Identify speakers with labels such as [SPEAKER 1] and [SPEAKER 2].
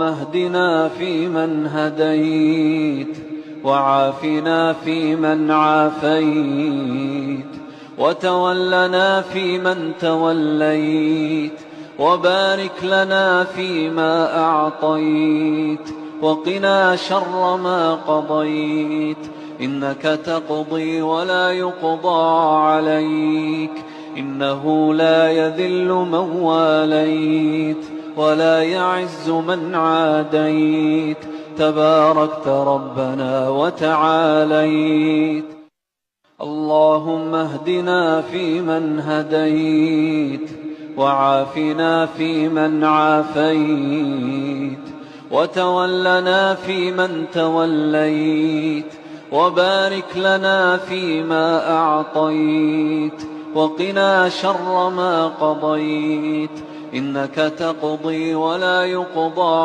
[SPEAKER 1] اهدنا فيمن هديت، وعافنا فيمن عافيت، وتولنا فيمن توليت، وبارك لنا فيما أعطيت، وقنا شر ما قضيت، إنك تقضي ولا يقضى عليك، إنه لا يذل من واليت ولا يعز من عاديت، تباركت ربنا وتعاليت. اللهم اهدنا فيمن هديت، وعافنا فيمن عافيت، وتولنا فيمن توليت، وبارك لنا فيما أعطيت، وقنا شر ما قضيت، إنك تقضي ولا يقضى